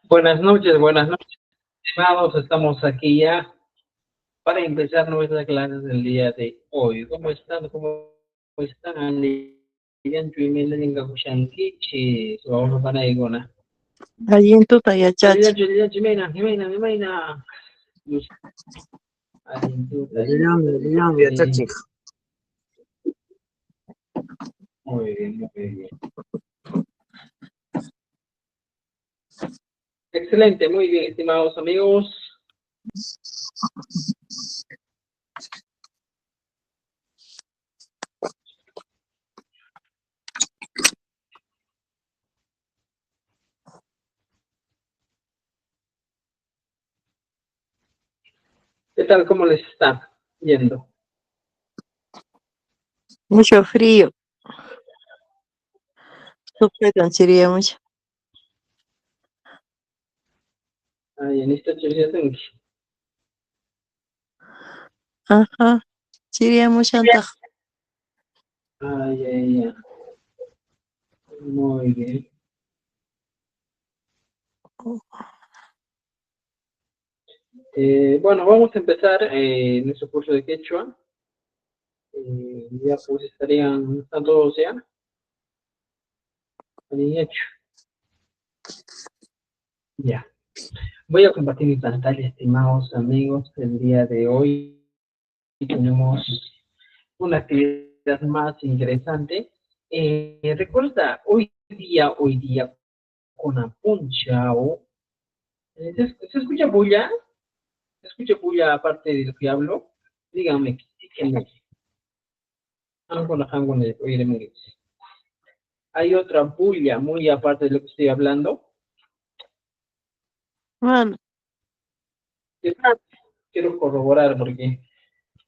buenas noches, estimados. Estamos aquí ya para empezar nuestras clases del día de hoy. ¿Cómo están? ¿Cómo están? Aliyan Chuimela Shankichi, vamos a para Igona. Allí tuta ya chachi. Aliyan Jimena. Aliyan Lilian, ya chachi. Muy bien, muy bien. Excelente, muy bien, estimados amigos. ¿Qué tal? ¿Cómo les está yendo? Mucho frío. Sufre sería mucho. Ay, en esta chile tengo. Ajá. Sería mucho antojo. Ay, ay, ay. Muy bien. Bueno, vamos a empezar nuestro curso de quechua. Ya pues están todos ya. Bien hecho. Ya. Voy a compartir mi pantalla, estimados amigos. El día de hoy tenemos una actividad más interesante. Recuerda, hoy día, con Apunchao. ¿Se escucha bulla? ¿Se escucha bulla aparte de lo que hablo? Díganme, díganme. Hay otra bulla muy aparte de lo que estoy hablando. Bueno, Quiero corroborar porque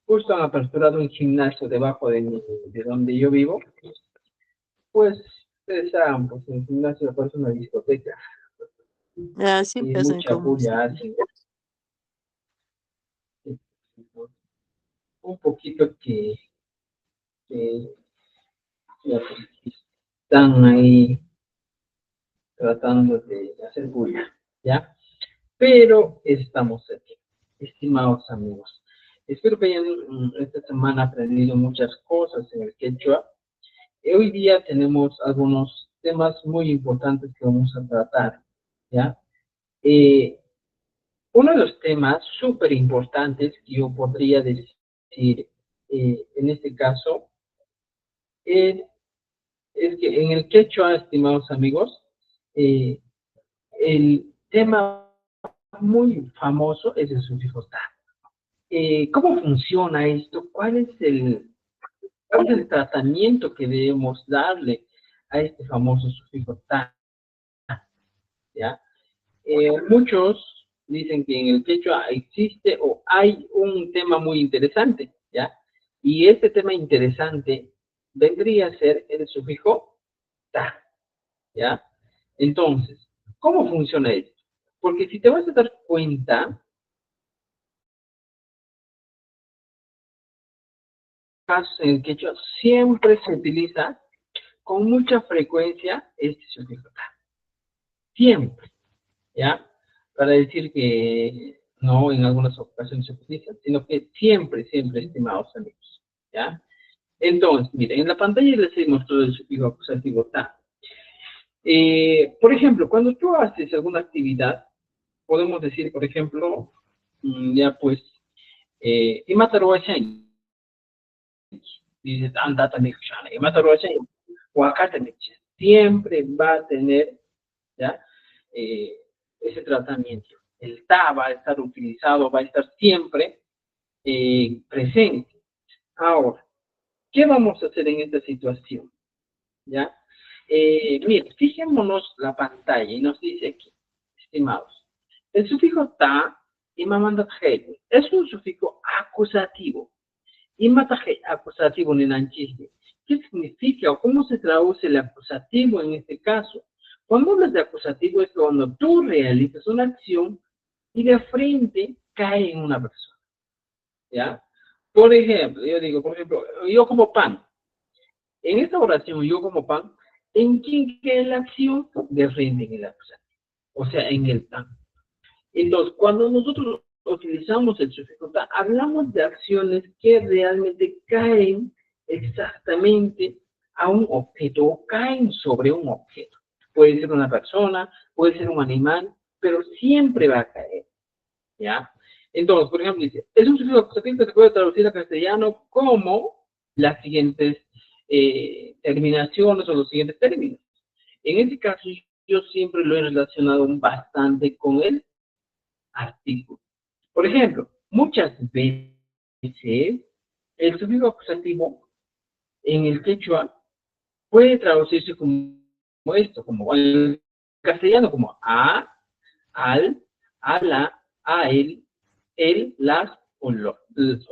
justo han aperturado un gimnasio debajo de donde yo vivo. Pues ustedes saben, pues el gimnasio parece una discoteca así y empiezan mucha como bulla hacen. Un poquito que ya, pues, están ahí tratando de hacer bulla, ¿ya? Pero estamos aquí, estimados amigos. Espero que hayan esta semana aprendido muchas cosas en el quechua. Hoy día tenemos algunos temas muy importantes que vamos a tratar, ¿ya? Eh, Uno de los temas súper importantes que yo podría decir en este caso es, es que en el quechua, estimados amigos, eh, el tema muy famoso es el sufijo ta. ¿Cómo funciona esto? ¿Cuál es el tratamiento que debemos darle a este famoso sufijo ta? ¿Ya? Muchos dicen que en el quechua existe o hay un tema muy interesante, ¿ya? Y este tema interesante vendría a ser el sufijo ta, ¿ya? Entonces, ¿cómo funciona esto? Porque si te vas a dar cuenta, en el quechua siempre se utiliza con mucha frecuencia este sufijo ta. Siempre, ¿ya? Para decir que no en algunas ocasiones se utiliza, sino que siempre, estimados amigos, ¿ya? Entonces, miren, en la pantalla les he mostrado el sufijo acusativo ta. Por ejemplo, cuando tú haces alguna actividad, podemos decir, por ejemplo, ya pues, imataruachen, dices, andata mexicana, imataruachen, huacate mexicana, siempre va a tener, ¿ya? Eh, ese tratamiento. El TA va a estar utilizado, va a estar siempre presente. Ahora, ¿qué vamos a hacer en esta situación? ¿Ya? Miren, fijémonos la pantalla y nos dice aquí, estimados, el sufijo ta y mamanda es un sufijo acusativo. Y mata acusativo ni nanchiste. ¿Qué significa o cómo se traduce el acusativo en este caso? Cuando hablas de acusativo es cuando tú realizas una acción y de frente cae en una persona, ¿ya? Por ejemplo, yo digo, por ejemplo, yo como pan. En esta oración, yo como pan, ¿en quién cae la acción? De frente en el acusativo. o sea, en el tan. Entonces, cuando nosotros utilizamos el sufijo ta, hablamos de acciones que realmente caen exactamente a un objeto o caen sobre un objeto. Puede ser una persona, puede ser un animal, pero siempre va a caer, ¿ya? Entonces, por ejemplo, dice, es un sufijo acusativo que se puede traducir a castellano como las siguientes terminaciones o los siguientes términos. En este caso, yo siempre lo he relacionado bastante con el artículo. Por ejemplo, muchas veces el sufijo acusativo en el quechua puede traducirse como esto, como en castellano, como a, al, a la, a el, las o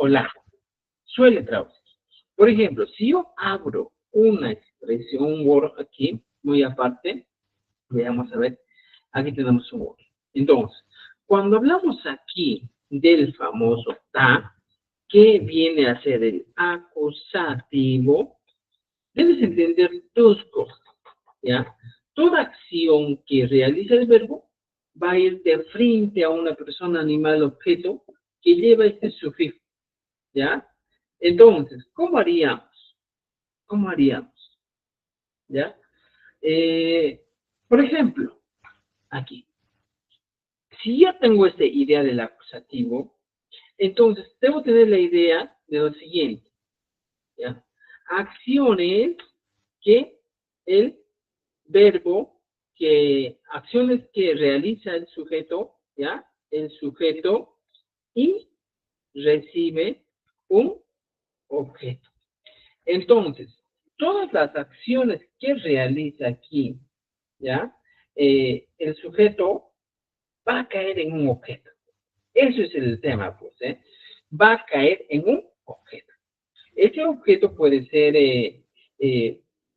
la. Suele traducir. Por ejemplo, si yo abro una expresión, un Word aquí, muy aparte, veamos a ver, aquí tenemos un Word. Entonces, cuando hablamos aquí del famoso ta, que viene a ser el acusativo, debes entender dos cosas, ¿ya? Toda acción que realiza el verbo va a ir de frente a una persona, animal, objeto que lleva este sufijo, ¿ya? Entonces, ¿cómo haríamos? ¿Cómo haríamos? ¿Ya? Por ejemplo, aquí, si yo tengo esta idea del acusativo, entonces debo tener la idea de lo siguiente, ¿ya? Acciones que el verbo, acciones que realiza el sujeto, ¿ya? El sujeto y recibe un objeto. Entonces, todas las acciones que realiza aquí, ¿ya? El sujeto va a caer en un objeto. Eso es el tema, pues, ¿eh? Va a caer en un objeto. Ese objeto puede ser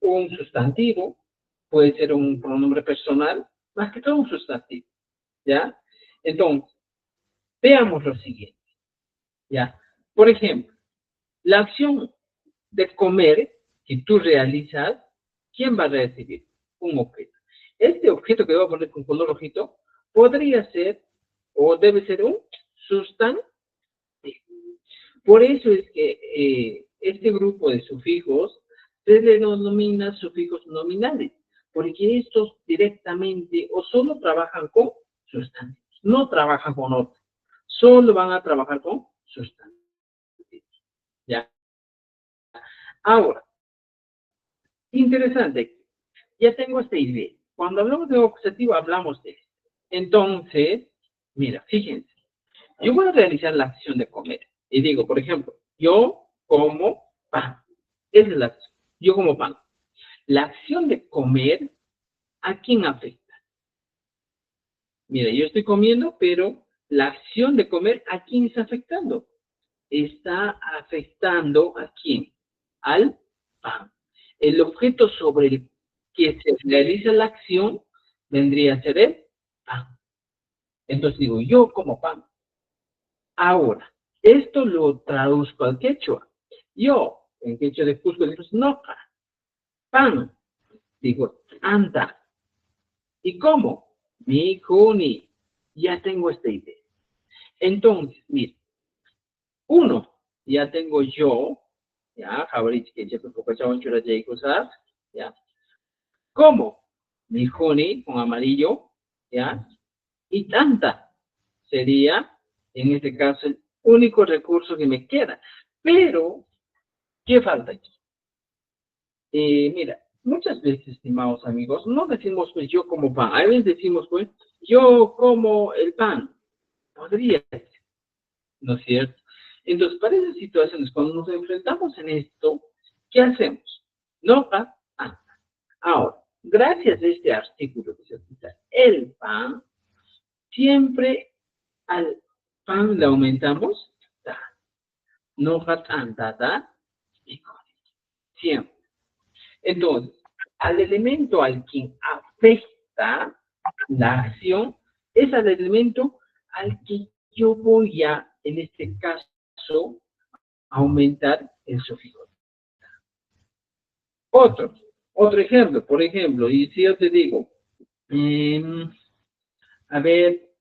un sustantivo, puede ser un pronombre personal, más que todo un sustantivo, ¿ya? Entonces, veamos lo siguiente, ¿ya? Por ejemplo, la acción de comer que tú realizas, ¿quién va a recibir? Un objeto. Este objeto que voy a poner con color rojito podría ser o debe ser un sustantivo. Por eso es que este grupo de sufijos se le denomina sufijos nominales, porque estos directamente o solo trabajan con sustantivos, no trabajan con otros, solo van a trabajar con sustantivos. ¿Ya? Ahora, interesante, ya tengo esta idea. Cuando hablamos de objetivo, hablamos de esto. Entonces, mira, fíjense, yo voy a realizar la acción de comer. Y digo, por ejemplo, yo como pan. Esa es la acción. Yo como pan. La acción de comer, ¿a quién afecta? Mira, yo estoy comiendo, pero la acción de comer, ¿a quién está afectando? Está afectando ¿a quién? Al pan. El objeto sobre el que se realiza la acción vendría a ser el pan. Entonces digo, yo como pan. Ahora, esto lo traduzco al quechua. Yo, en quechua de Cusco, digo, noca. Pan, digo, anda. ¿Y cómo? Mi juni. Ya tengo esta idea. Entonces, mira, uno, ya tengo yo, ya, jabarich que ya ya. ¿Cómo? Mi juni con amarillo, ya. Y tanta sería, en este caso, el único recurso que me queda. Pero, ¿qué falta aquí? Mira, muchas veces, estimados amigos, no decimos pues yo como pan, a veces decimos pues yo como el pan. Podría ser, ¿no es cierto? Entonces, para esas situaciones, cuando nos enfrentamos en esto, ¿qué hacemos? No pan, pan. Ahora, gracias a este artículo que se cita, el pan, siempre al pan le aumentamos ta. No tan, ta, y con siempre. Entonces, al elemento al que afecta la acción es al elemento al que yo voy a, en este caso, aumentar el sufijo. Otro ejemplo, por ejemplo, y si yo te digo, A ver,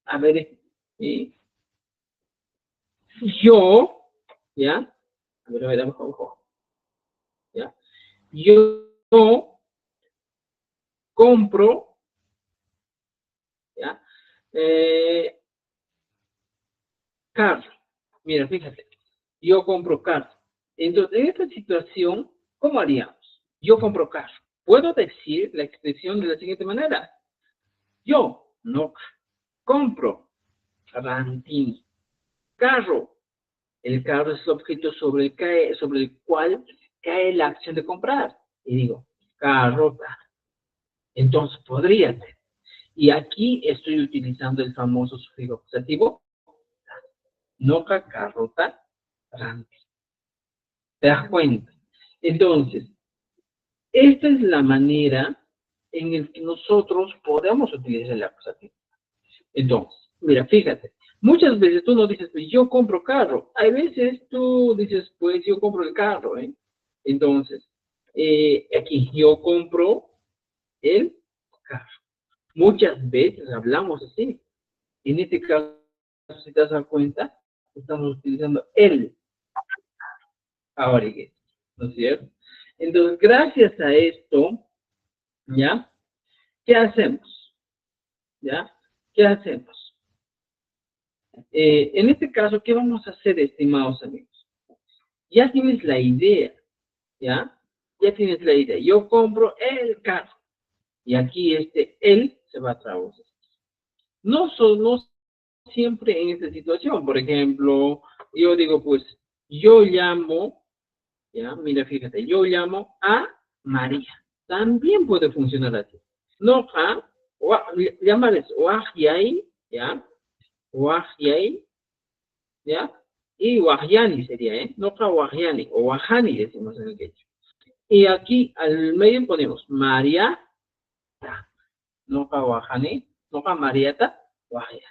a ver, yo, ¿ya? A ver, ojo, ¿ya? Yo compro, ¿ya? Carro. Mira, fíjate, yo compro carro. Entonces, en esta situación, ¿cómo haríamos? Yo compro carro. Puedo decir la expresión de la siguiente manera. Yo no compro Rantini. Carro. El carro es el objeto sobre el cual cae la acción de comprar. Y digo, carro. Entonces podría ser. Y aquí estoy utilizando el famoso sufijo acusativo, noca, carrota, ranti. ¿Te das cuenta? Entonces, esta es la manera en la que nosotros podemos utilizar el acusativo. Entonces, mira, fíjate, muchas veces tú no dices, pues yo compro carro. Hay veces tú dices, pues yo compro el carro, ¿eh? Entonces, aquí yo compro el carro. Muchas veces hablamos así. En este caso, si te das cuenta, estamos utilizando el ahora, ¿no es cierto? Entonces, gracias a esto, ¿ya? ¿Qué hacemos? ¿Ya? ¿Qué hacemos? En este caso, ¿qué vamos a hacer, estimados amigos? Ya tienes la idea, ¿ya? Ya tienes la idea. Yo compro el carro. Y aquí él se va a traducir. No siempre en esta situación. Por ejemplo, yo digo, pues, yo llamo, ¿ya? Mira, fíjate, yo llamo a María. También puede funcionar así. No a, llámales Wahyai, ¿ya? Wahyai, ¿ya? Y Wahyani sería, ¿eh? No a Wahyani, o Wahani decimos en el quechua. Y aquí al medio ponemos María, no a Wahani, no a Mariata, Wahyani.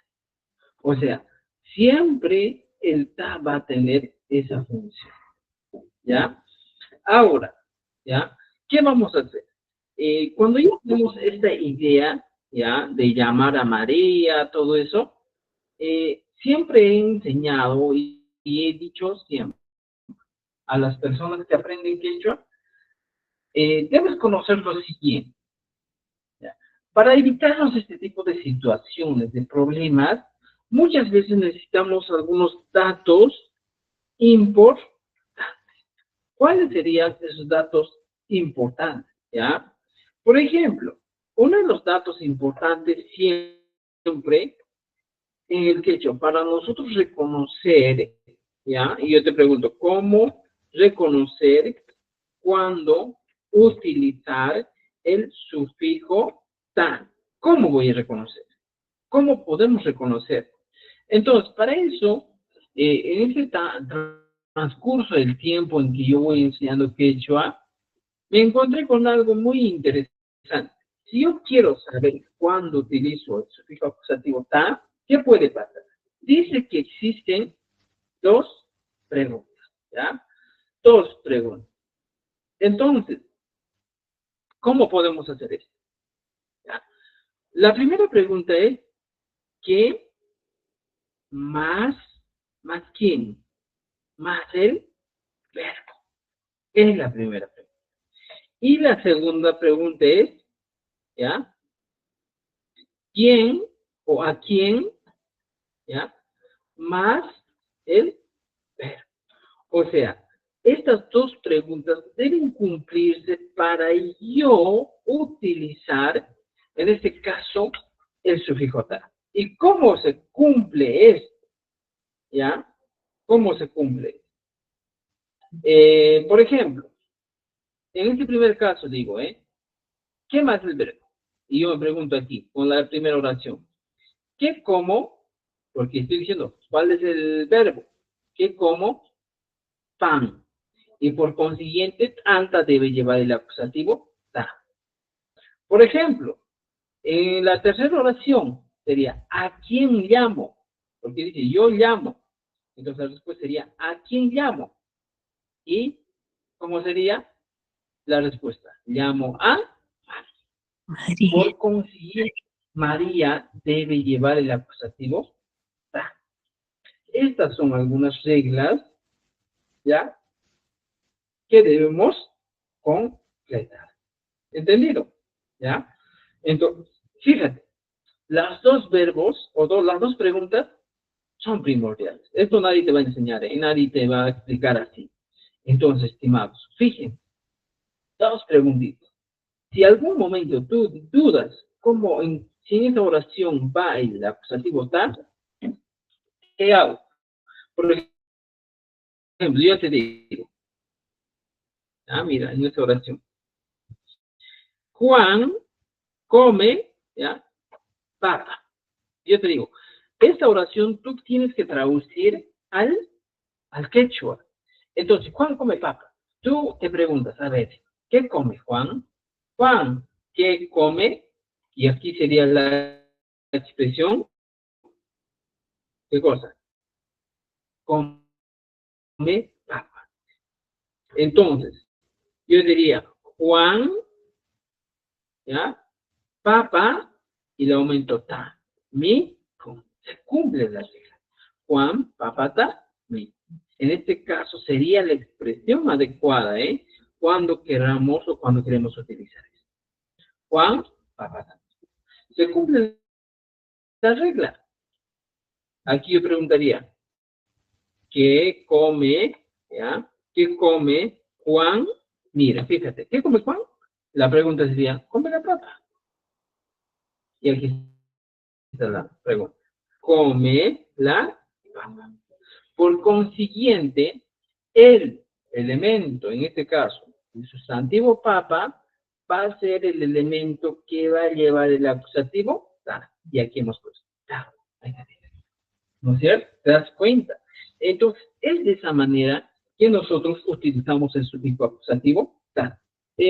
O sea, siempre el ta va a tener esa función, ¿ya? Ahora, ¿ya? ¿Qué vamos a hacer? Cuando ya tenemos esta idea, ¿ya? De llamar a María, todo eso, siempre he enseñado y he dicho siempre a las personas que aprenden quechua, debes conocer lo siguiente, ¿ya? Para evitarnos este tipo de situaciones, de problemas, muchas veces necesitamos algunos datos importantes. ¿Cuáles serían esos datos importantes? ¿Ya? Por ejemplo, uno de los datos importantes siempre en el quechua, para nosotros reconocer, ¿ya? Y yo te pregunto, ¿cómo reconocer cuando utilizar el sufijo tan? ¿Cómo voy a reconocer? ¿Cómo podemos reconocer? Entonces, para eso, en este transcurso del tiempo en que yo voy enseñando quechua, me encontré con algo muy interesante. Si yo quiero saber cuándo utilizo el sufijo acusativo ta, ¿qué puede pasar? Dice que existen dos preguntas, ¿ya? Dos preguntas. Entonces, ¿cómo podemos hacer esto? ¿Ya? La primera pregunta es, ¿qué más quién? Más el verbo. Es la primera pregunta. Y la segunda pregunta es, ¿ya? ¿Quién o a quién, ¿ya? Más el verbo. O sea, estas dos preguntas deben cumplirse para yo utilizar, en este caso, el sufijo ta. ¿Y cómo se cumple esto? ¿Ya? ¿Cómo se cumple? Por ejemplo, en este primer caso digo, ¿qué más es el verbo? Y yo me pregunto aquí, con la primera oración, ¿qué como? Porque estoy diciendo, ¿cuál es el verbo? ¿Qué como? Pan. Y por consiguiente, anta debe llevar el acusativo ta. Por ejemplo, en la tercera oración sería, ¿a quién llamo? Porque dice, yo llamo. Entonces la respuesta sería, ¿a quién llamo? ¿Y cómo sería la respuesta? Llamo a María. Por consiguiente, María debe llevar el acusativo ta. Estas son algunas reglas, ¿ya? Que debemos completar. ¿Entendido? ¿Ya? Entonces, fíjate, las dos verbos las dos preguntas son primordiales. Esto nadie te va a enseñar, ¿eh? Nadie te va a explicar así. Entonces, estimados, fíjense, dos preguntitas. Si algún momento tú dudas si en esa oración va el acusativo tal, ¿qué hago? Por ejemplo, yo te digo, mira, en esa oración, Juan come, ¿ya? Papa. Yo te digo, esta oración tú tienes que traducir al quechua. Entonces, Juan come papa. Tú te preguntas, a ver, ¿qué come Juan? Juan, ¿qué come? Y aquí sería la expresión, ¿qué cosa? Come papa. Entonces, yo diría, Juan, ¿ya? Papa, y le aumento ta. Mi, se cumple la regla. Juan, papata, mi. En este caso sería la expresión adecuada, ¿eh? Cuando queramos o cuando queremos utilizar eso. Juan, papata. Se cumple la regla. Aquí yo preguntaría, ¿qué come, ya? ¿Qué come Juan? Mira, fíjate, ¿qué come Juan? La pregunta sería, ¿come la papa? Y aquí está la pregunta. ¿Come la papa? Por consiguiente, el elemento, en este caso, el sustantivo papa, va a ser el elemento que va a llevar el acusativo ta. Y aquí hemos puesto ta. ¿No es cierto? ¿Te das cuenta? Entonces, es de esa manera que nosotros utilizamos el sufijo acusativo ta.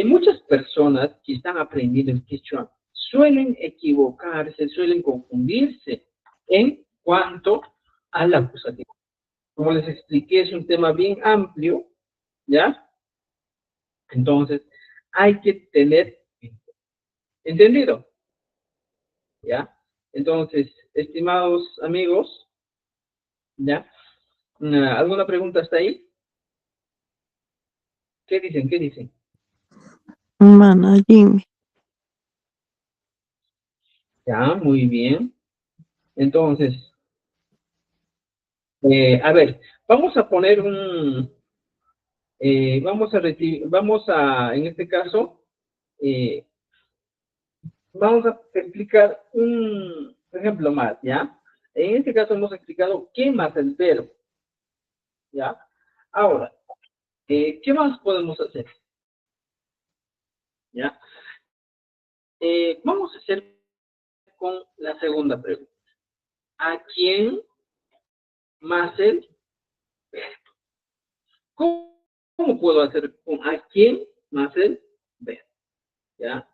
Muchas personas que están aprendiendo el quechua suelen equivocarse, suelen confundirse en cuanto al acusativo. Como les expliqué, es un tema bien amplio, ¿ya? Entonces, hay que tener entendido, ¿ya? Entonces, estimados amigos, ¿ya? ¿Alguna pregunta hasta ahí? ¿Qué dicen? ¿Qué dicen? Mana, Jimmy. Ya, muy bien. Entonces, a ver, vamos a poner en este caso, vamos a explicar un ejemplo más, ¿ya? En este caso hemos explicado qué más el verbo, ¿ya? Ahora, ¿qué más podemos hacer? ¿Ya? Vamos a hacer con la segunda pregunta. ¿A quién más el verbo? ¿Cómo puedo hacer con a quién más el verbo? ¿Ya?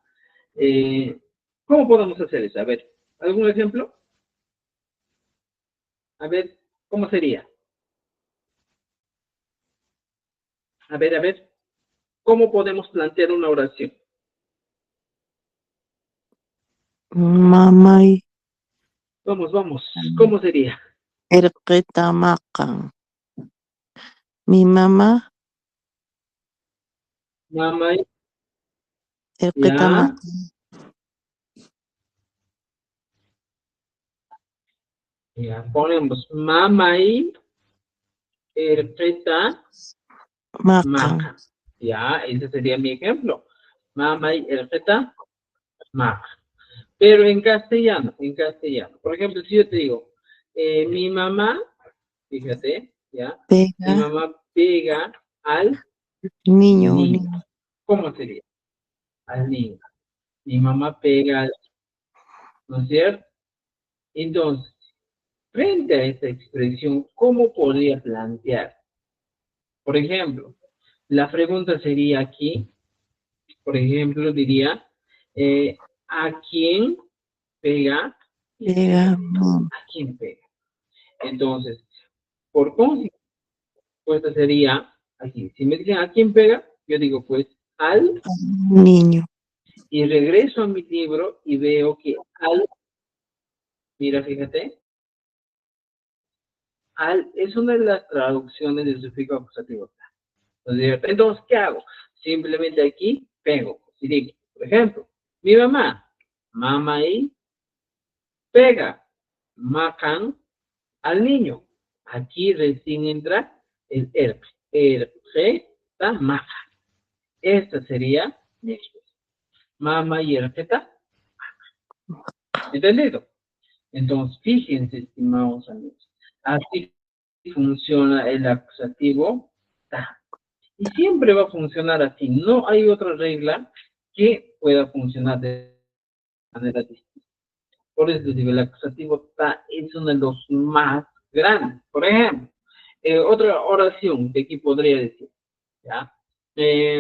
¿Cómo podemos hacer eso? A ver, ¿algún ejemplo? A ver, ¿cómo sería? A ver, ¿cómo podemos plantear una oración? Mamay. Vamos, ¿cómo sería? Erqeta makan. Mi mamá. Mamá, Erqeta ya, makan. ya, ponemos mamá y erpeta Makan. maca. Ya, ese sería mi ejemplo. Mamá y erpeta maca. Pero en castellano. Por ejemplo, si yo te digo, mi mamá, fíjate, ya, mi Pega. mamá pega al Niño. niño. ¿Cómo sería? Al niño. Mi mamá pega al, ¿no es cierto? Entonces, frente a esta expresión, ¿cómo podría plantear? Por ejemplo, la pregunta sería aquí, por ejemplo, diría, ¿a quién pega? Pega. ¿A quién pega? Entonces, por consiguiente, pues sería aquí. Si me dicen ¿a quién pega? Yo digo, pues, al Niño. Y regreso a mi libro y veo que al, mira, fíjate, al es una de las traducciones del sufijo acusativo. Entonces, ¿qué hago? Simplemente aquí pego. Y digo, por ejemplo, mi mamá, mamá y pega, macan al niño. Aquí recién entra el erp. Erpeta, maca. Esta sería mama y erpeta. ¿Entendido? Entonces, fíjense, estimados amigos. Así funciona el acusativo ta. Y siempre va a funcionar así. No hay otra regla que pueda funcionar de manera distinta. Por eso digo, el acusativo ta es uno de los más grandes. Por ejemplo, otra oración que aquí podría decir, ¿ya?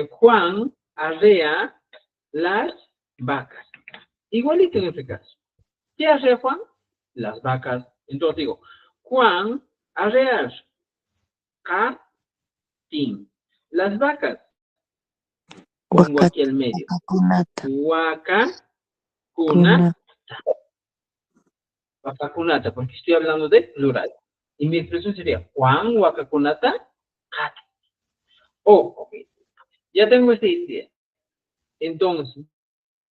Juan arrea las vacas. Igualito en este caso. ¿Qué arrea Juan? Las vacas. Entonces digo, Juan arrea catín. Las vacas. Pongo aquí al medio. Huaca, cuna, Wacacunata, porque estoy hablando de plural. Y mi expresión sería Juan Wacacunata, Cata. Ok, ya tengo esta idea. Entonces,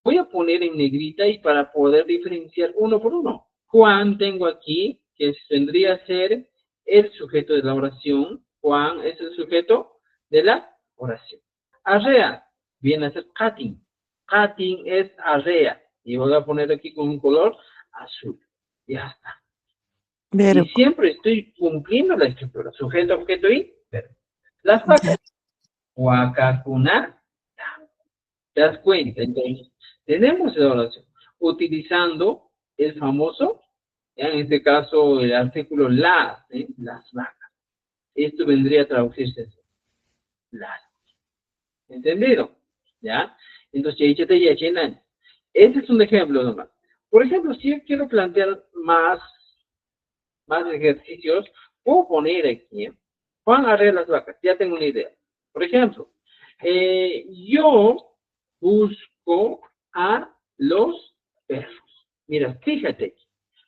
voy a poner en negrita y para poder diferenciar uno por uno. Juan tengo aquí, que vendría a ser el sujeto de la oración. Juan es el sujeto de la oración. Arrea viene a ser Katin. Katin es arrea. Y voy a poner aquí con un color azul. Ya está. Verbo. Y siempre estoy cumpliendo la estructura. Sujeto, objeto y verbo. Las vacas. Huacacuna. ¿Te das cuenta? Entonces, tenemos la oración utilizando el famoso, ya en este caso, el artículo las, las vacas. Esto vendría a traducirse así. Las. ¿Entendido? ¿Ya? Entonces, ya llenan. Este es un ejemplo nomás. Por ejemplo, si yo quiero plantear más ejercicios, puedo poner aquí, Juan arregla las vacas, ya tengo una idea. Por ejemplo, yo busco a los perros. Mira, fíjate,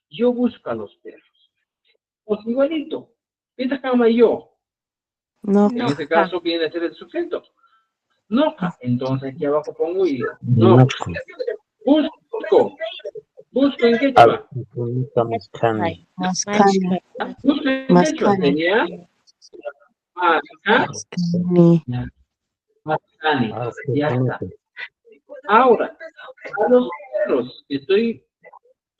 yo busco a los perros. Pues igualito, piensa cama yo. No. En este caso viene a ser el sujeto. No, entonces aquí abajo pongo y no. Busco en quechua. Mascani. Busco en quechua sería Mascani. Mascani. Ya está. Ahora, a los perros, estoy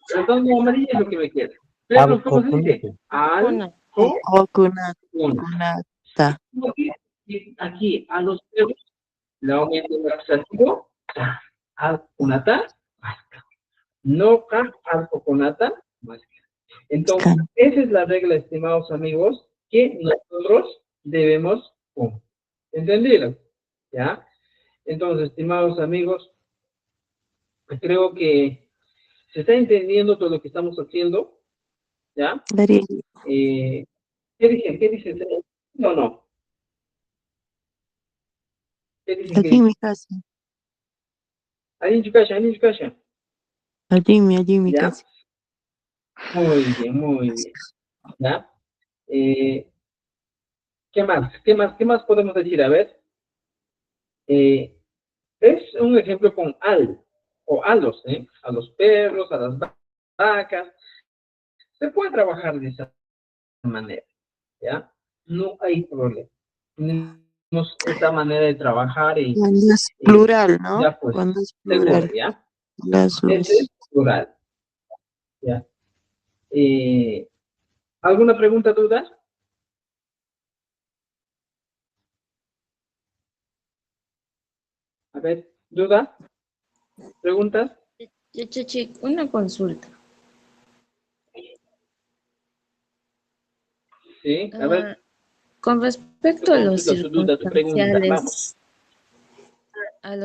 tratando amarillo es lo que me queda. Perros, ¿cómo se dice? Al, Kunata. aquí, a los perros, le aumento el acusativo, al kunata, masca. No ca, al coconata, masca. Entonces, esa es la regla, estimados amigos, que nosotros debemos cumplir. ¿Entendido? ¿Ya? Entonces, estimados amigos, creo que se está entendiendo todo lo que estamos haciendo, ¿ya? ¿Qué dicen? ¿Qué dicen? No, no. ¿Qué dicen? Allí mi casa. Allí en tu casa, allí en tu casa. Allí mi ¿Ya? casa. Muy bien, muy bien. ¿Ya? ¿Qué más? ¿Qué más? ¿Qué más podemos decir? A ver. Es un ejemplo con al, o a los, ¿eh? A los perros, a las vacas. Se puede trabajar de esa manera, ¿ya? No hay problema. Tenemos esta manera de trabajar y Cuando es plural, ¿no? ya pues, Cuando es seguro, plural. ¿ya? Las Este es plural, ¿ya? ¿Alguna pregunta, duda? A ver, ¿duda? ¿Preguntas? Chichi, una consulta. Sí, a ver. Con respecto a los Tu duda, tu pregunta, vamos.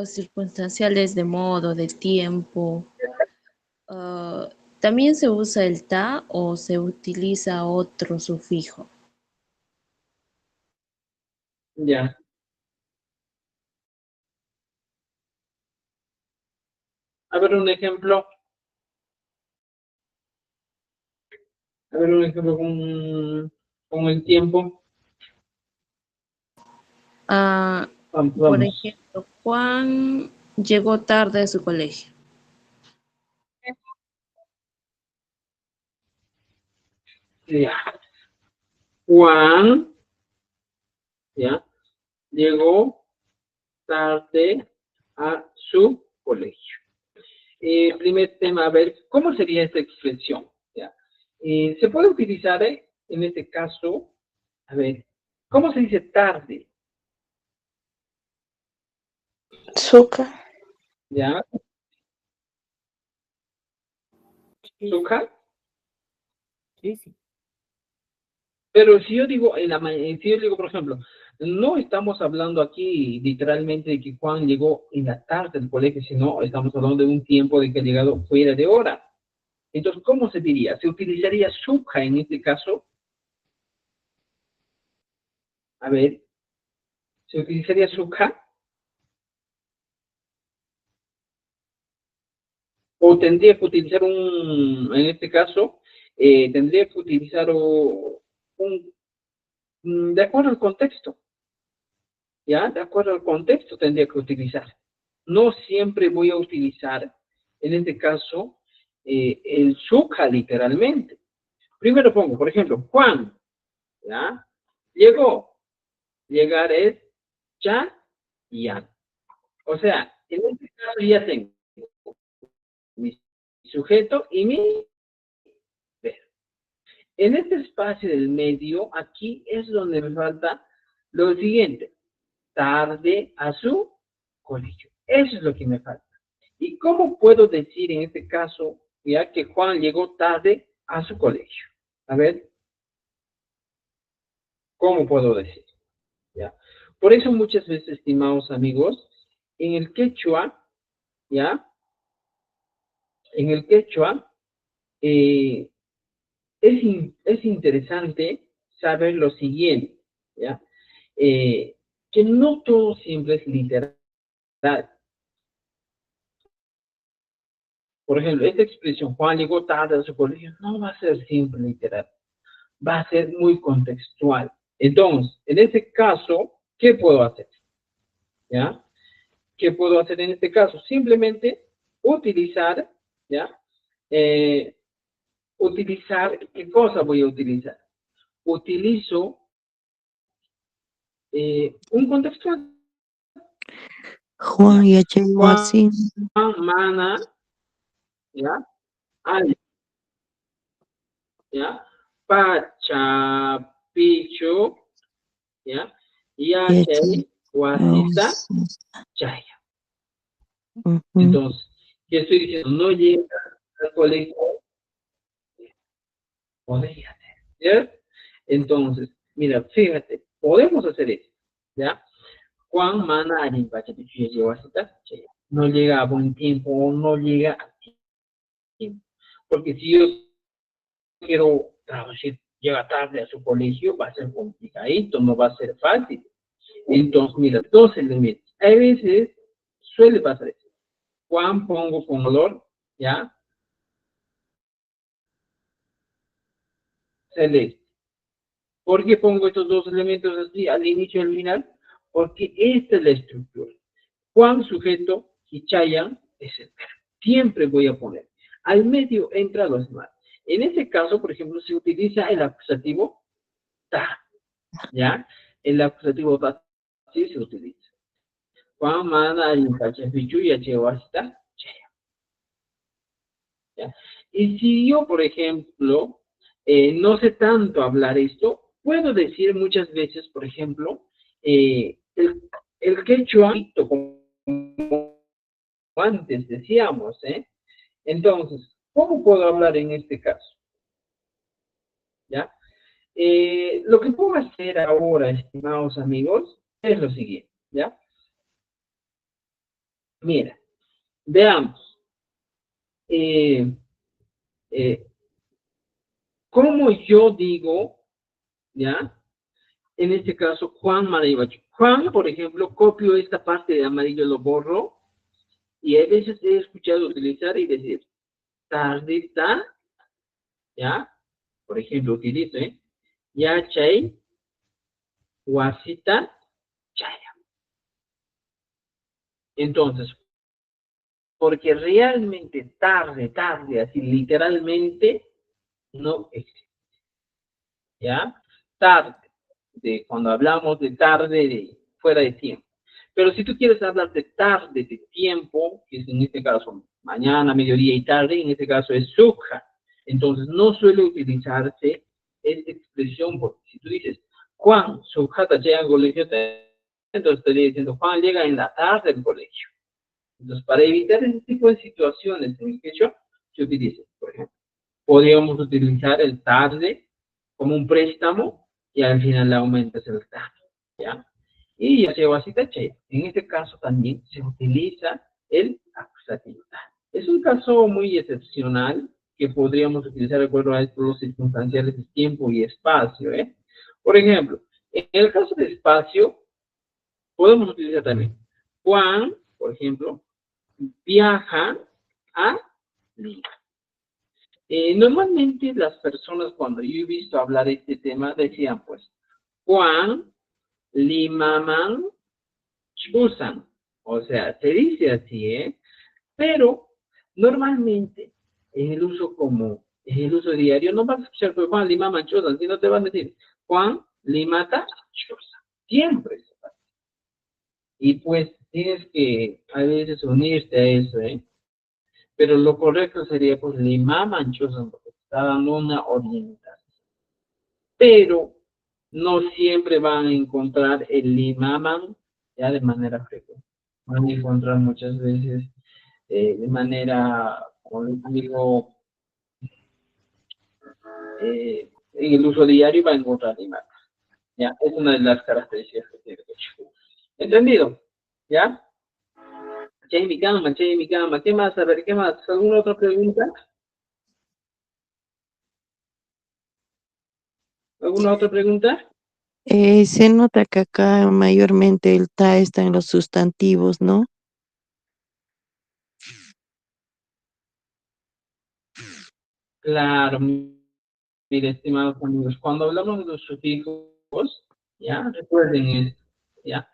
circunstanciales de modo, de tiempo, ¿también se usa el ta o se utiliza otro sufijo? Ya. A ver un ejemplo. A ver un ejemplo con el tiempo. Por Vamos. ejemplo, Juan llegó tarde a su colegio. Ya. Juan, ya, llegó tarde a su colegio. Primer tema, a ver, ¿cómo sería esta expresión? ¿Ya? Se puede utilizar en este caso, a ver, ¿cómo se dice tarde? Suka. ¿Ya? ¿Suja? Sí, sí. Pero si yo digo, si yo digo, por ejemplo, no estamos hablando aquí literalmente de que Juan llegó en la tarde del colegio, sino estamos hablando de un tiempo de que ha llegado fuera de hora. Entonces, ¿cómo se diría? ¿Se utilizaría suja en este caso? A ver, ¿se utilizaría suja? ¿O tendría que utilizar en este caso, tendría que utilizar de acuerdo al contexto? ¿Ya? De acuerdo al contexto tendría que utilizar. No siempre voy a utilizar, en este caso, el suja literalmente. Primero pongo, por ejemplo, Juan, ¿ya? Llegó. Llegar es ya y ya. O sea, en este caso ya tengo mi sujeto y mi verbo. En este espacio del medio, aquí es donde me falta lo siguiente. Tarde a su colegio. Eso es lo que me falta. ¿Y cómo puedo decir en este caso, ya que Juan llegó tarde a su colegio? A ver, ¿cómo puedo decir? ¿Ya? Por eso muchas veces, estimados amigos, en el quechua, ¿ya? En el quechua, eh, es interesante saber lo siguiente, ¿ya? Que no todo siempre es literal. Por ejemplo, esta expresión, Juan llegó tarde a su colegio, no va a ser siempre literal, va a ser muy contextual. Entonces, en este caso, ¿qué puedo hacer? ¿Ya? ¿Qué puedo hacer en este caso? Simplemente utilizar, ¿ya? Utilizar, ¿qué cosa voy a utilizar? Utilizo un contextual. Juan ¿Ya? ya llegó Juan, así. mana, ¿ya? Al, ¿ya? Pacha, pichu, ¿ya? Ya Yachay, llegó wasita, así. chaya. Ujú. Entonces, ¿qué estoy diciendo? No llega al colegio, podría ser, ¿cierto? Entonces, mira, fíjate, podemos hacer esto, ¿ya? Juan mana allí, pacha, pichu, yachay, wasita, chaya. No llega a buen tiempo o no llega a tiempo. Porque si yo quiero traducir, llega tarde a su colegio, va a ser complicadito, no va a ser fácil. Entonces, mira, dos elementos. A veces suele pasar eso. Juan pongo con olor, ¿ya? Celeste. ¿Por qué pongo estos dos elementos así al inicio y al final? Porque esta es la estructura. Juan sujeto y Chayan es el verbo. Siempre voy a poner. Al medio entra los demás. En este caso, por ejemplo, se utiliza el acusativo ta, ¿ya? El acusativo ta sí se utiliza. Juan mana y Pachapichu y Achewasta, ¿ya? Y si yo, por ejemplo, no sé tanto hablar esto, puedo decir muchas veces, por ejemplo, el quechua, como antes decíamos, ¿eh? Entonces, ¿cómo puedo hablar en este caso? ¿Ya? Lo que puedo hacer ahora, estimados amigos, es lo siguiente, ¿ya? Mira, veamos. Eh, eh, ¿Cómo yo digo, ¿ya? En este caso, Juan Maribacho. Juan, por ejemplo, copio esta parte de amarillo, lo borro Y a veces he escuchado utilizar y decir, tardita, ¿ya? Por ejemplo, utilizo, ya chay, wasita, chaya. Entonces, porque realmente tarde, así literalmente, no existe, ¿ya? Tarde, cuando hablamos de tarde, fuera de tiempo. Pero si tú quieres hablar de tarde, de tiempo, que es en este caso mañana, mediodía y tarde, en este caso es sukha. Entonces, no suele utilizarse esta expresión, porque si tú dices, Juan, sukha llega al colegio, entonces estaría diciendo, Juan llega en la tarde al colegio. Entonces, para evitar ese tipo de situaciones en el que se utiliza, por ejemplo, podríamos utilizar el tarde como un préstamo y al final le aumentas el tarde, ¿ya? Y ya se vasita che. En este caso también se utiliza el acusativo. Es un caso muy excepcional que podríamos utilizar de acuerdo a estos circunstanciales de tiempo y espacio, ¿eh? Por ejemplo, en el caso de espacio, podemos utilizar también Juan, por ejemplo, viaja a Lima. Normalmente las personas cuando yo he visto hablar de este tema decían pues, Juan, Limaman, Chusan. O sea, se dice así, pero normalmente en el uso diario no vas a escuchar pues, Juan, Limaman, Chusan, sino te van a decir Juan, Limata, Chusan. Siempre se pasa. Y pues tienes que a veces unirte a eso, Pero lo correcto sería, pues, limaman chusan, porque está dando una orientación. Pero no siempre van a encontrar el limaman ya de manera frecuente. Van a encontrar muchas veces de manera, como les digo, en el uso diario va a encontrar limaman. ¿Ya? Es una de las características que tiene el chusan. ¿Entendido? ¿Ya? Mi cama, ¿qué más? A ver, ¿qué más? ¿Alguna otra pregunta? ¿Alguna otra pregunta? Se nota que acá mayormente el ta está en los sustantivos, ¿no? Claro, mire, estimados amigos, cuando hablamos de los sufijos, ya, recuerden esto, ya,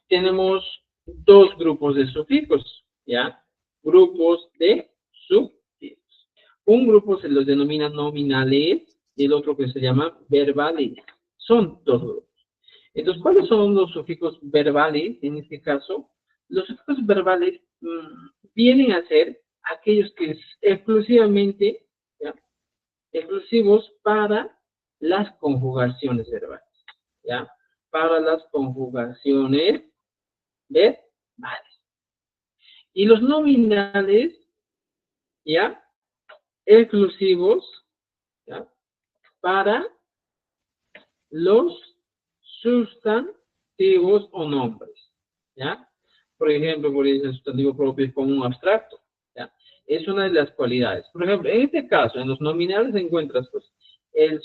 tenemos dos grupos de sufijos, ya, grupos de sufijos. Un grupo se los denomina nominales y el otro que se llama verbales. Son dos grupos. Entonces, ¿cuáles son los sufijos verbales en este caso? Los sufijos verbales vienen a ser aquellos que exclusivamente, ¿ya? Exclusivos para las conjugaciones verbales, ¿ya? Para las conjugaciones verbales. Y los nominales, ¿ya? Exclusivos, ¿ya? Para los sustantivos o nombres, ¿ya? Por ejemplo, por el sustantivo propio es como un abstracto, ¿ya? Es una de las cualidades. Por ejemplo, en este caso, en los nominales encuentras, pues, el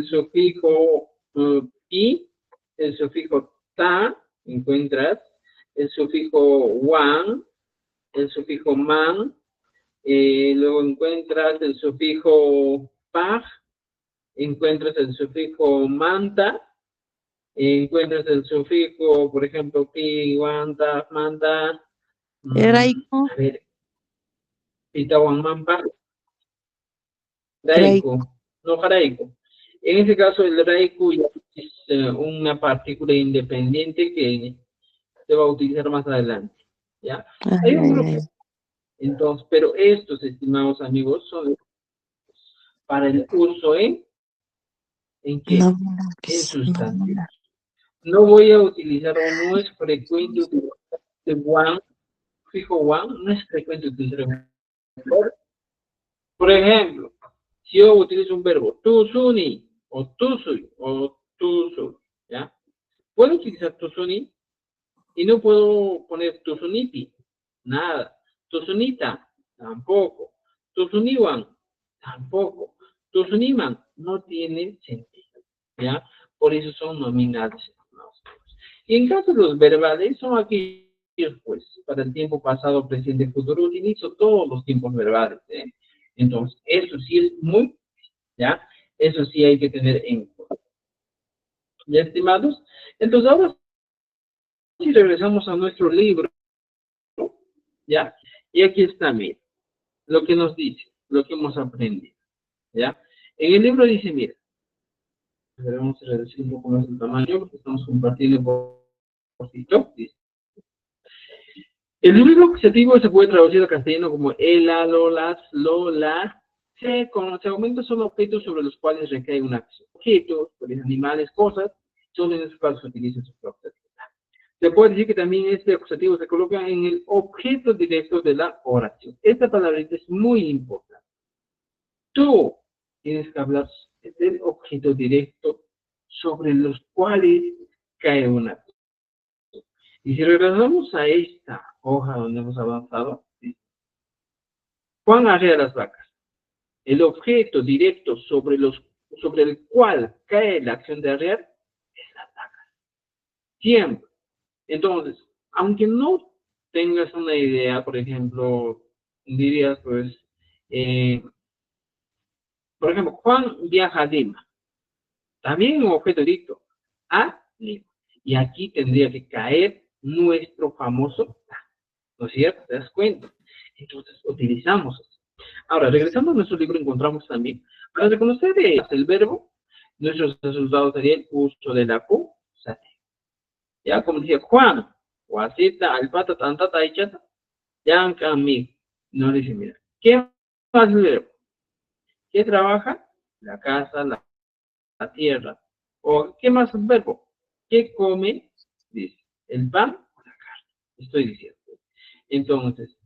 sufijo pi, el sufijo ta, encuentras el sufijo wan, el sufijo man, luego encuentras el sufijo paj, encuentras el sufijo manta, encuentras el sufijo, por ejemplo, pi, guanta, manta, Raico, a ver, pitawan, mampa, raico. raico, no jaraico. En este caso, el raico ya es una partícula independiente que se va a utilizar más adelante, ¿ya? Hay un grupo, entonces, pero estos, estimados amigos, son para el uso ¿en qué? En sustantivos. No voy a utilizar o no es frecuente utilizar one, fijo one, no es frecuente utilizar un verbo. Por ejemplo, si yo utilizo un verbo, tusuni, o tusui, o tusu, ¿ya? Puedo utilizar tusuni y no puedo poner tusuniti, nada. Tusunita, tampoco. Tusuniwan, tampoco. Tusuniman, no tiene sentido, ¿ya? Por eso son nominales. Y en caso de los verbales, son aquellos pues, para el tiempo pasado, presente, futuro, utilizo todos los tiempos verbales, ¿eh? Entonces, eso sí es muy, ¿ya? Eso sí hay que tener en cuenta. ¿Ya, estimados? Entonces, ahora sí regresamos a nuestro libro, ¿ya? Y aquí está, mira, lo que nos dice, lo que hemos aprendido, ¿ya? En el libro dice, mira, vamos a reducir un poco más el tamaño porque estamos compartiendo por TikTok. El número objetivo se puede traducir al castellano como el, la, lo, las, lo, la. Se aumenta son objetos sobre los cuales recae una acción. Objetos, animales, cosas, son en este caso se utiliza su objetivo. Se puede decir que también este acusativo se coloca en el objeto directo de la oración. Esta palabrita es muy importante. Tú tienes que hablar del objeto directo sobre los cuales cae una acción. Y si regresamos a esta hoja donde hemos avanzado, ¿sí? Juan arrea las vacas. El objeto directo sobre el cual cae la acción de arrear es las vacas. Siempre. Entonces, aunque no tengas una idea, por ejemplo, dirías, pues, por ejemplo, Juan viaja a Lima. También un objeto directo a Lima. Y aquí tendría que caer nuestro famoso, ¿no es cierto? ¿Te das cuenta? Entonces, utilizamos eso. Ahora, regresando a nuestro libro, encontramos también, para reconocer el verbo, nuestros resultados sería el uso de la acusativa. Ya, como decía Juan, Guasita, Alpata, Tantata, Ichata, ya amigo. No dice, mira, ¿qué más el verbo? ¿Qué trabaja? La casa, la tierra. ¿O qué más el verbo? ¿Qué come? Dice, el pan o la carne. Estoy diciendo. Entonces,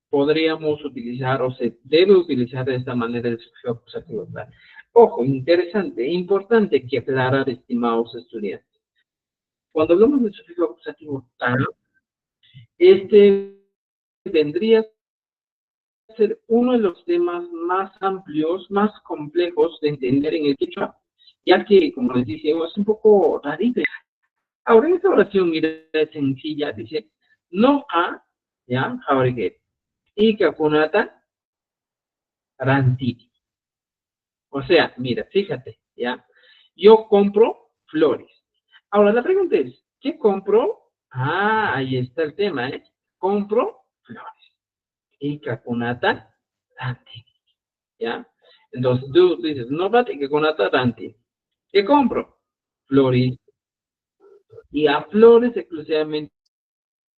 podríamos utilizar o se debe utilizar de esta manera el sufijo acusativo tal. Ojo, interesante, importante que aclarar, estimados estudiantes. Cuando hablamos del sufijo acusativo tal, este vendría a ser uno de los temas más amplios, más complejos de entender en el quechua, ya que, como les dije, es un poco rarito. Ahora, en esta oración, mira, es sencilla, dice, no a, ya, jabriquet, y capunata, ranti. O sea, mira, fíjate, ¿ya? Yo compro flores. Ahora, la pregunta es, ¿qué compro? Ah, ahí está el tema, ¿eh? Compro flores. Y capunata, ranti. ¿Ya? Entonces, tú dices, no, bate, capunata, ranti. ¿Qué compro? Flores. Y a flores exclusivamente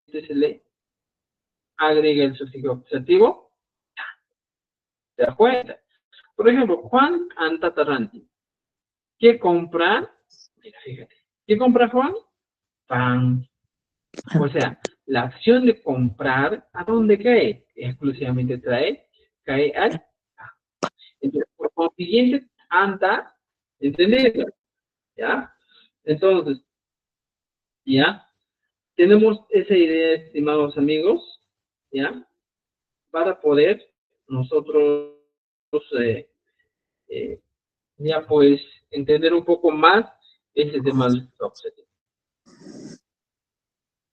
se le agrega el sufijo acusativo. ¿Te das cuenta? Por ejemplo, Juan Antataranti. ¿Qué compra? Mira, fíjate. ¿Qué compra Juan? Pan. O sea, la acción de comprar, ¿a dónde cae? Exclusivamente cae al pan. Entonces, por consiguiente, anda, ¿entendido? ¿Ya? Entonces, ¿ya? Tenemos esa idea, estimados amigos, ¿ya? Para poder nosotros, eh, ya pues, entender un poco más ese tema del objetivo.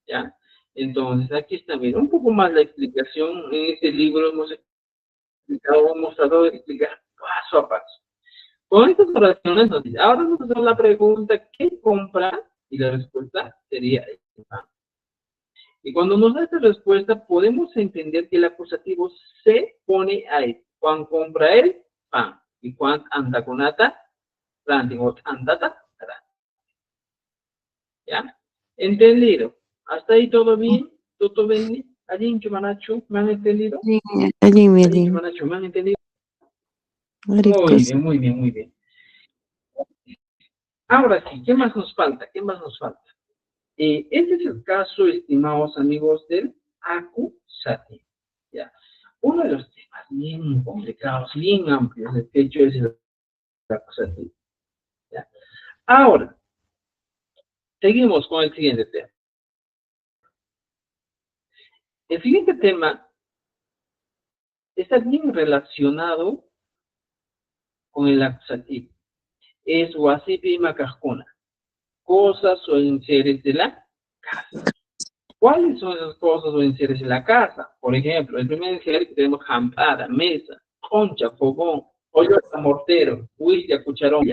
¿Ya? Entonces, aquí está, mira, un poco más la explicación. En este libro hemos explicado, hemos tratado de explicar paso a paso. Con estas oraciones nos dice, ahora nos hacemos la pregunta, ¿qué compra? Y la respuesta sería el pan. Y cuando nos da esta respuesta, podemos entender que el acusativo se pone ahí. Juan compra el pan. Y Juan anda con ata, andata, ¿ya? ¿Entendido? ¿Hasta ahí todo bien? ¿Todo bien? ¿Allí, Chumanacho? ¿Me han entendido? Sí, allí me ¿Allí, di. Chumanacho? ¿Me han entendido? Muy Maricos. bien, muy bien, muy bien. Ahora sí, ¿qué más nos falta? ¿Qué más nos falta? Este es el caso, estimados amigos, del acusativo. ¿Ya? Uno de los temas bien complicados, bien amplios, de hecho, es el acusativo. ¿Ya? Ahora, seguimos con el siguiente tema. El siguiente tema está bien relacionado con el acusativo. Es wasipi macajuna. Cosas o enseres de la casa. ¿Cuáles son esas cosas o enseres en la casa? Por ejemplo, el primer enser que tenemos campana, mesa, concha, fogón, olla, mortero, huislia, cucharón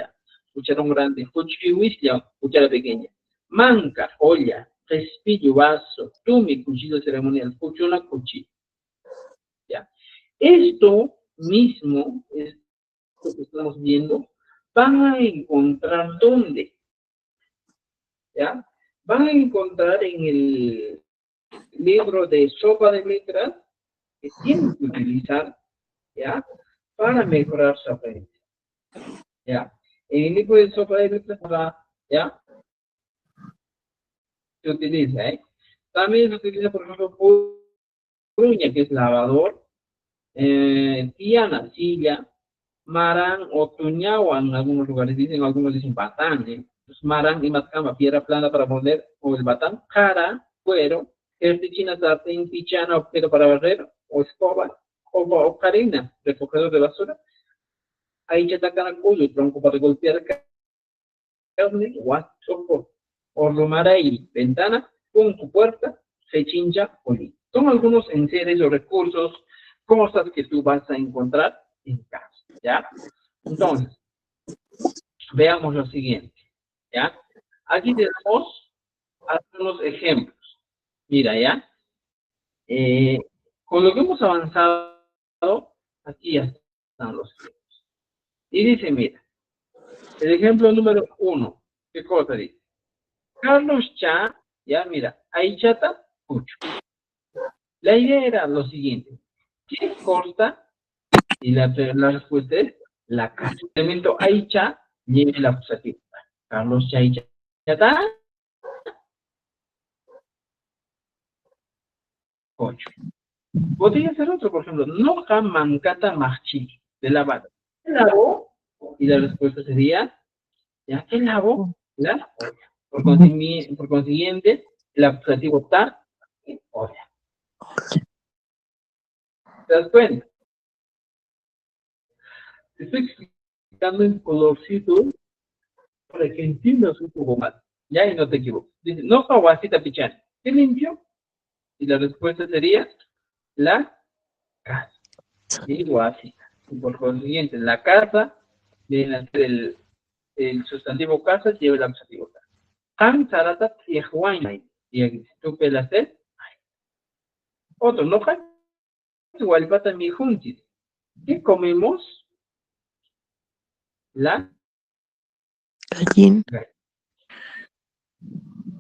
grande, huislia, cuchara pequeña, manca, olla, respillo, vaso, tumi, cuchillo ceremonial, cuchuna, cuchillo. ¿Ya? Esto mismo es lo que estamos viendo. Van a encontrar ¿dónde? ¿Ya? Van a encontrar en el libro de sopa de letras que tienen que utilizar, ¿ya? Para mejorar su aprendizaje, ¿ya? En el libro de sopa de letras, ¿ya? Se utiliza, ¿eh? También se utiliza, por ejemplo, puña, que es lavador, tiana, silla, marán o tuñagua en algunos lugares, algunos dicen batán, ¿eh? Pues marán y matcama, piedra plana para poner, o el batán, cara, cuero, china, sartén, pichana, objeto para barrer, o escoba, o carena, recogedor de basura. Ahí ya tacan cuyo, tronco para golpear carne, guacho, o romaray, ventana, con tu puerta, se chincha, oli. Son algunos enseres o recursos, cosas que tú vas a encontrar en casa, ¿ya? Entonces, veamos lo siguiente, ¿ya? Aquí tenemos algunos ejemplos. Mira, ¿ya? Con lo que hemos avanzado, aquí ya están los ejemplos. Y dice, mira, el ejemplo número 1, ¿qué cosa dice? Carlos Cha, ya mira, ahí chata, mucho. La idea era lo siguiente, ¿qué corta? Y la respuesta es la casa. El elemento ahí cha, lleve la acusativa. Carlos Cha, ahí chata, 8. Podría ser otro, por ejemplo, no mancata machi, de lavar. ¿Qué lavó? Y la respuesta sería, ¿ya qué lavó? La olla. Por consiguiente, el acusativo está en olla. ¿Te das cuenta? Te estoy explicando en colorcito para que entiendas un poco más. Ya, y no te equivoques. Dice, no caguacita pichán. ¿Qué limpio? Y la respuesta sería la casa. Y guasita. Y por consiguiente, la casa viene a ser el sustantivo casa, lleva el acusativo casa. Han sarata y juan. Y aquí, si tú pelas el, otro, no hay igual pata mi juntis. ¿Qué comemos? La Gallina. gallina.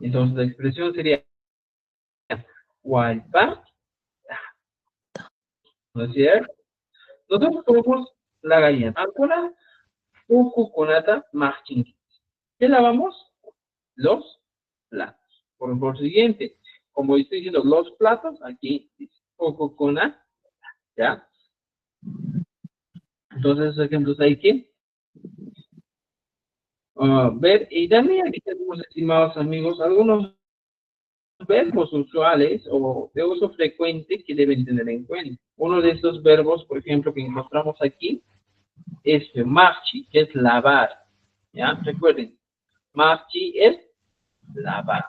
Entonces la expresión sería Walpa, ¿no es cierto? Nosotros comemos la gallina. Ahora, un cuconata más chinguitos. ¿Qué lavamos? Los platos. Por consiguiente, como estoy diciendo los platos, aquí dice cuconata, ¿ya? Entonces, esos ejemplos hay que ver. Y también aquí tenemos, estimados amigos, algunos verbos usuales o de uso frecuente que deben tener en cuenta. Uno de estos verbos, por ejemplo, que encontramos aquí es marchi, que es lavar. ¿Ya? Recuerden, marchi es lavar.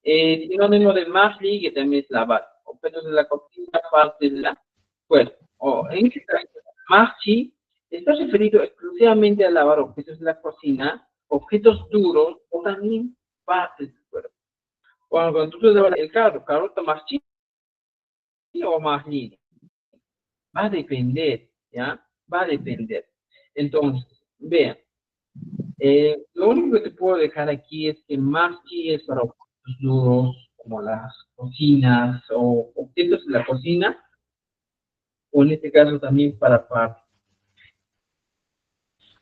Sinónimo de marchi, que también es lavar. Objetos de la cocina, parte de la cuerpo. O en este caso, marchi está referido exclusivamente a lavar objetos de la cocina, objetos duros o también partes del cuerpo. Cuando tú te lavas el carro está más chico o más lindo. Va a depender, ¿ya? Va a depender. Entonces, vean, lo único que te puedo dejar aquí es que marchi es para objetos duros, como las cocinas o objetos de la cocina, o en este caso también para partes.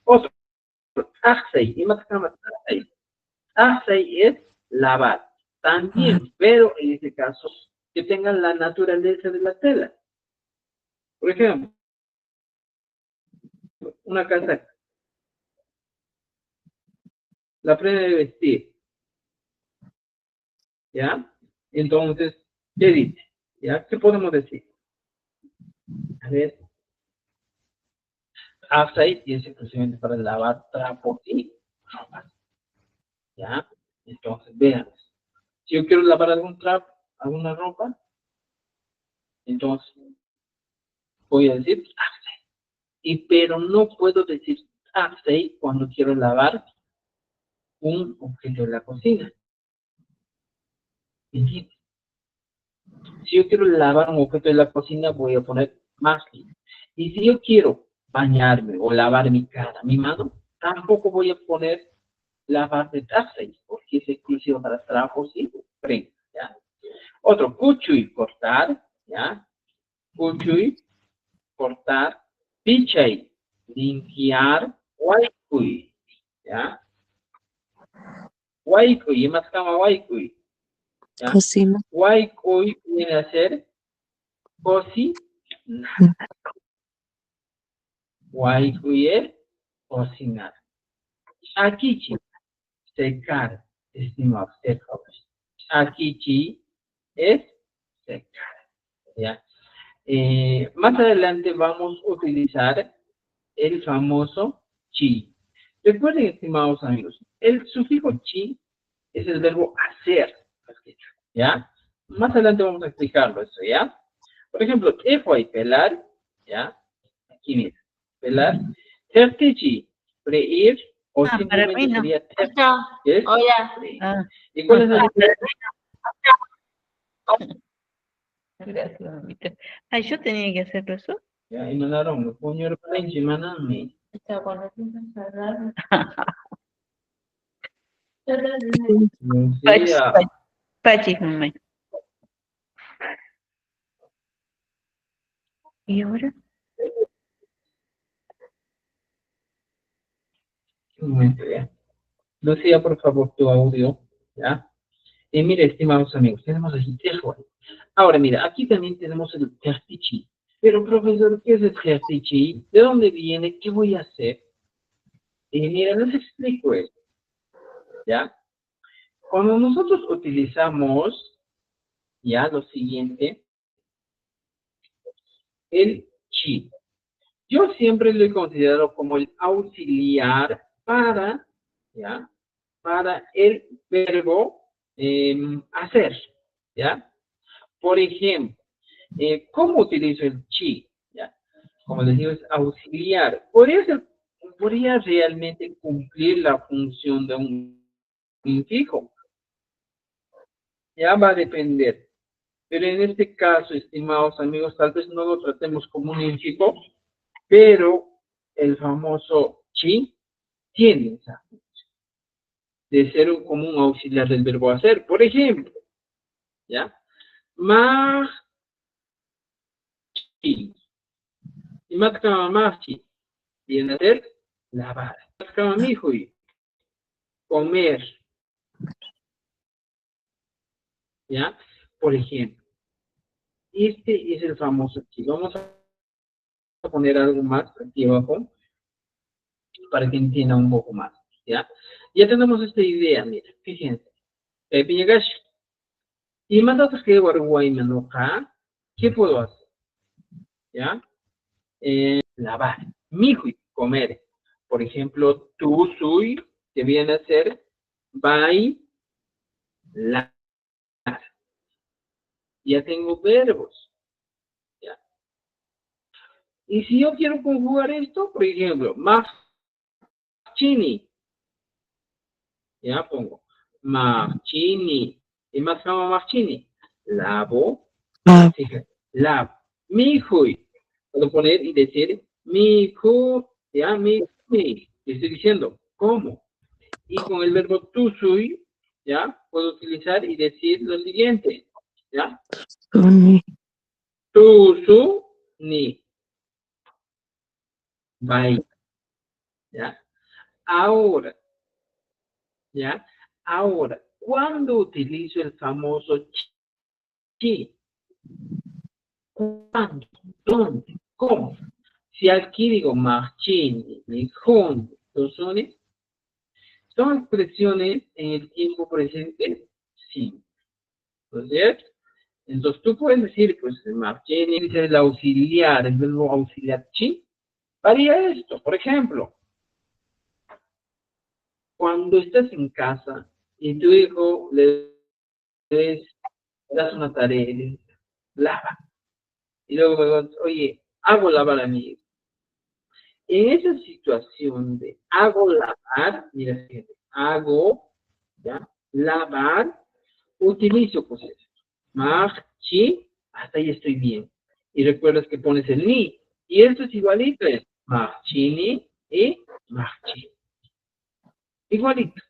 Otro, axei, y más axei es lavar. También, pero en este caso, que tengan la naturaleza de la tela. Por ejemplo, una casaca. La prenda de vestir, ¿ya? Entonces, ¿qué dice? ¿Ya? ¿Qué podemos decir? A ver, outside es exclusivamente para lavar trapos y ropa, ¿ya? Entonces, vean, si yo quiero lavar algún trapo, alguna ropa, entonces voy a decir Taxei. Pero no puedo decir Taxei cuando quiero lavar un objeto de la cocina. ¿Entiendes? Si yo quiero lavar un objeto de la cocina, voy a poner Masli. Y si yo quiero bañarme o lavar mi cara, mi mano, tampoco voy a poner lavar de Taxei, porque es exclusivo para trabajos y prensa, ¿ya? Otro, Kuchui, cortar, ¿ya? Kuchui, cortar. Pichai, limpiar. Waikui, ¿ya? Waikui, más cama Waikui, ¿ya? Cocina. Waikui viene a ser cocinar. Waikui es cocinar. Akichi, secar, estimados, Akichi es secar, ¿ya? Más adelante vamos a utilizar el famoso chi. Recuerden, estimados amigos, el sufijo chi es el verbo hacer, ¿ya? Más adelante vamos a explicarlo eso, ¿ya? Por ejemplo, y pelar, ¿ya? Aquí viene, pelar. Tertichi, freír, o para simplemente mí no. sería Chao. ¿qué es? Hola. Freír. Ah, ¿Y cuál es la diferencia? gracias, mamita. Ay, yo tenía que hacer eso. Ya, y mandaron, lo pongo en el maname. Chao, cuando piensas hablar. Lucía. Pachis, mamá. ¿Y ahora? Un momento, ya. Lucía, por favor, tu audio, ¿ya? Y mire, estimados amigos, tenemos aquí Tehuay. Ahora, mira, aquí también tenemos el Tertichi. Pero, profesor, ¿qué es el Tertichi? ¿De dónde viene? ¿Qué voy a hacer? Y mira, les explico esto, ¿ya? Cuando nosotros utilizamos, ya, lo siguiente, el chi. Yo siempre lo he considerado como el auxiliar para, ¿ya? Para el verbo hacer, ¿ya? Por ejemplo, ¿cómo utilizo el chi? ¿Ya? Como les digo, es auxiliar. Podría realmente cumplir la función de un infijo. Ya va a depender. Pero en este caso, estimados amigos, tal vez no lo tratemos como un infijo, pero el famoso chi tiene esa función de ser como un auxiliar del verbo hacer. Por ejemplo, ¿ya? Más chi. Y más chi. Viene a ser lavar. Más mihui. Comer. ¿Ya? Por ejemplo, este es el famoso chi. Vamos a poner algo más aquí abajo para que entienda un poco más. ¿Ya? Ya tenemos esta idea, mira, fíjense. Piñagash. Y más datos que Guaraguay me enoja, ¿qué puedo hacer? ¿Ya? Lavar. Mihui, comer. Por ejemplo, tu sui, que viene a ser bailar. Ya tengo verbos. ¿Ya? Y si yo quiero conjugar esto, por ejemplo, machini. Ya pongo machini. ¿Y más como machini? Lavo. Ah, Fíjate, lavo. Mihui. Puedo poner y decir mihu. Ya, mi. Estoy diciendo, ¿cómo? Y con el verbo tu sui, ¿ya? Puedo utilizar y decir lo siguiente, ¿ya? Suni. Tu su ni. Bye. ¿Ya? Ahora, ¿ya? Ahora, ¿cuándo utilizo el famoso chi? ¿Cuándo? ¿Dónde? ¿Cómo? Si aquí digo machini, nihon, tosuni, son expresiones en el tiempo presente, sí. ¿No es cierto? Entonces tú puedes decir, pues, machini es el auxiliar, el verbo auxiliar chi, varía esto. Por ejemplo, cuando estás en casa y tu hijo le des das una tarea y dices, lava. Y luego, oye, hago lavar a mi hijo. En esa situación de hago lavar, mira, fíjate, hago, ¿ya? Lavar, utilizo cosas. Marchi, hasta ahí estoy bien. Y recuerdas que pones el ni. Y esto es igualito, es marchini y marchi. Igualito.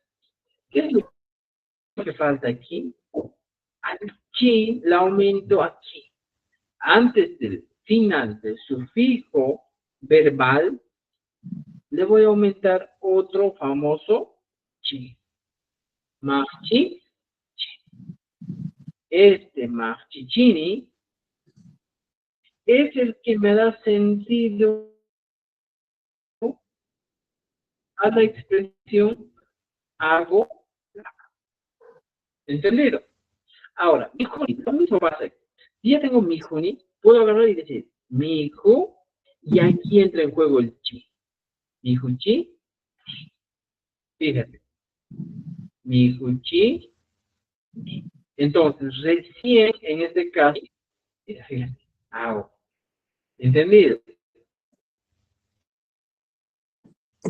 ¿Qué es lo que falta aquí? Aquí, la aumento aquí. Antes del final del sufijo verbal, le voy a aumentar otro famoso chi. Marchi. Este marchichini es el que me da sentido a la expresión hago. ¿Entendido? Ahora, mi juni, lo mismo pasa aquí. Si ya tengo mi juni, puedo agarrar y decir mi hijo, y aquí entra en juego el chi. Mi hijo chi, fíjate. Mi hijo chi. Entonces, recién en este caso, fíjate, hago. ¿Entendido?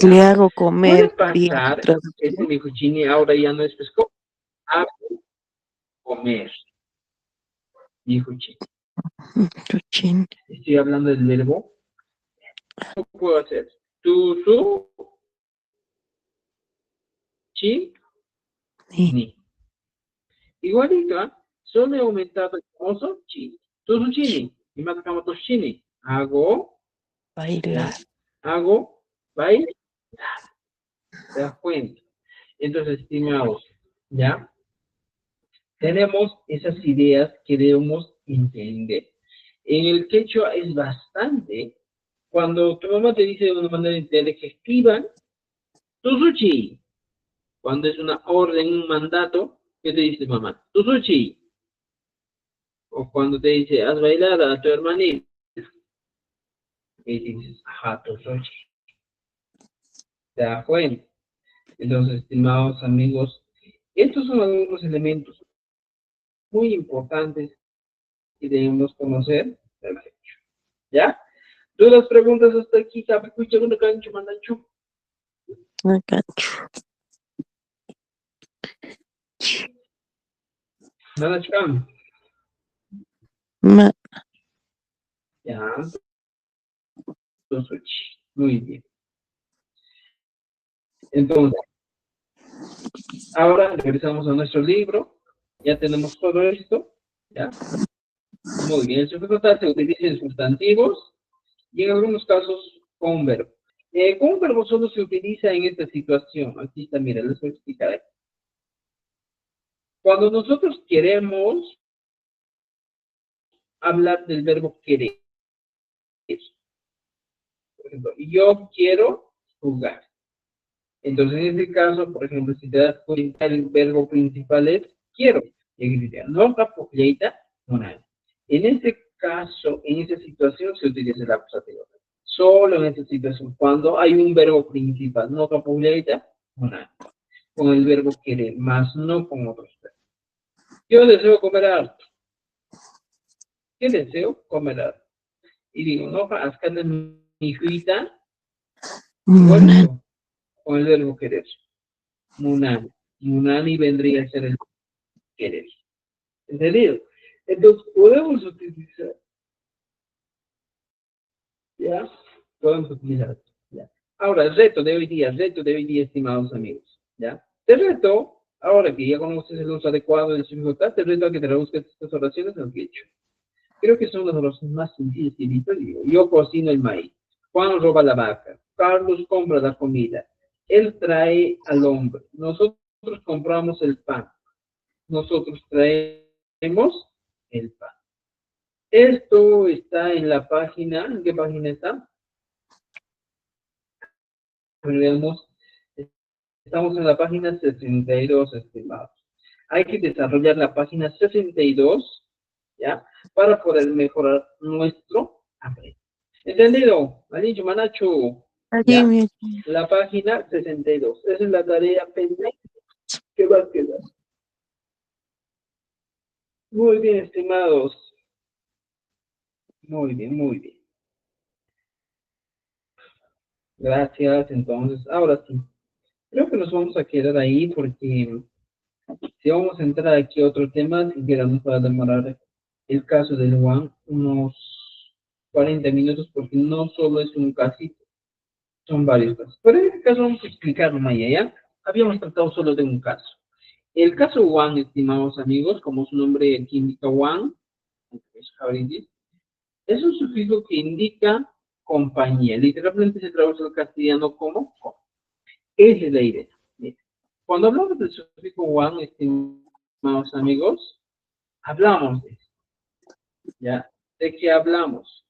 Le hago Puede comer, sería pasar, la traducción. mi hijo chini ahora ya no es pescado. Hago comer. Mi hijo chini. Chuchín. Estoy hablando del verbo. ¿Cómo puedo hacer? Tu, su, chi, Sí. ni. Igualito, ¿ah? Solo he aumentado el famoso chi. Tu, su, chini. Y más acá tu chini. Hago, Bailar. hago, bailar. ¿Te das cuenta? Entonces, estimados, ¿ya? Tenemos esas ideas que debemos entender. En el quechua es bastante, cuando tu mamá te dice de una manera entender que escriban, tusuchi. Cuando es una orden, un mandato, ¿qué te dice mamá? Tusuchi. O cuando te dice, haz bailar a tu hermanita. Y dices, ajá, tusuchi. ¿Te das cuenta? Entonces, estimados amigos, estos son algunos elementos muy importantes que debemos conocer. ¿Ya? ¿Dudas, preguntas hasta aquí? ¿Escucha una cancha, mandacho? Acá. Nada, cham. Ma- Ya. Entonces, muy bien. Entonces, ahora regresamos a nuestro libro. Ya tenemos todo esto. ¿Ya? Muy bien. El sujeto total se utiliza en sustantivos y en algunos casos con verbo. Con verbo solo se utiliza en esta situación. Aquí está, mira, les voy a explicar. Cuando nosotros queremos hablar del verbo querer. Por ejemplo, yo quiero jugar. Entonces, en este caso, por ejemplo, si te das cuenta, el verbo principal es quiero. Y aquí diría, no capujleita, monal. En este caso, en esa situación, se utiliza el acusativo. Solo en esta situación, cuando hay un verbo principal, no capujleita, monal. Con el verbo querer, más no con otros verbos. Yo deseo comer harto. ¿Qué deseo? Comer harto. Y digo, no, ascanda mi hijita, Mona. igualito, con el verbo querer. Munani. Munani vendría a ser el querer. ¿Entendido? Entonces, podemos utilizar, ¿ya? Podemos utilizar, ¿ya? Ahora, el reto de hoy día, estimados amigos, ¿ya? Te reto, ahora que ya conoces el uso adecuado del sufijo ta, te reto a que te traduzcas estas oraciones en quechua. Creo que son las oraciones más sencillas que he visto. Digo, yo cocino el maíz. Juan roba la vaca. Carlos compra la comida. Él trae al hombre. Nosotros compramos el pan. Nosotros traemos el pan. Esto está en la página. ¿En qué página está? Veamos. Estamos en la página 62, estimados. Hay que desarrollar la página 62, ¿ya? Para poder mejorar nuestro aprendizado. ¿Entendido? Manicho, Manacho. Allí, ¿Ya? mi- La página 62. Esa es la tarea pendiente que va a quedar. Muy bien, estimados. Muy bien, muy bien. Gracias. Entonces, ahora sí. Creo que nos vamos a quedar ahí porque si vamos a entrar aquí a otro tema, siquiera nos va a demorar el caso del Juan unos 40 minutos porque no solo es un casito, son varios casos. Pero en este caso vamos a explicarlo más allá. Habíamos tratado solo de un caso. El caso Juan, estimados amigos, como su nombre aquí indica Juan, es un sufijo que indica compañía. Literalmente se traduce al castellano como con. Esa es la idea. Bien. Cuando hablamos del sufijo Juan, estimados amigos, hablamos de esto. ¿Ya? ¿De qué hablamos?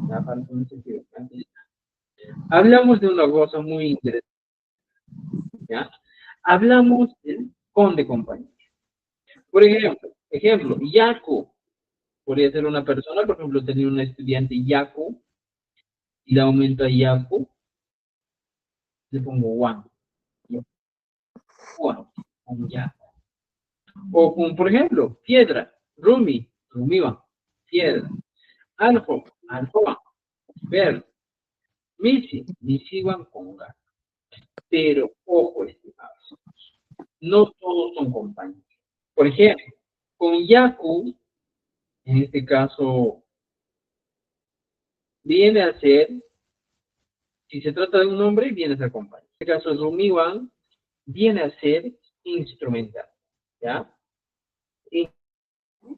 Ya, para que no se quede. Hablamos de una cosa muy interesante. ¿Ya? Hablamos del con de compañía. Por ejemplo, Yaco podría ser una persona, por ejemplo, tenía un estudiante Yaco y le aumento a Yaco, le pongo Juan. Juan, con Yaco. O con, por ejemplo, piedra, Rumi, Rumiwa, piedra. Aljo, Aljoa, ver, Misi, Misiwan con gato. Pero, ojo, estimados, no todos son compañeros. Por ejemplo, con Yaku, en este caso, viene a ser, si se trata de un hombre, viene a ser compañero. En este caso, Rumiwan viene a ser instrumental. ¿Ya?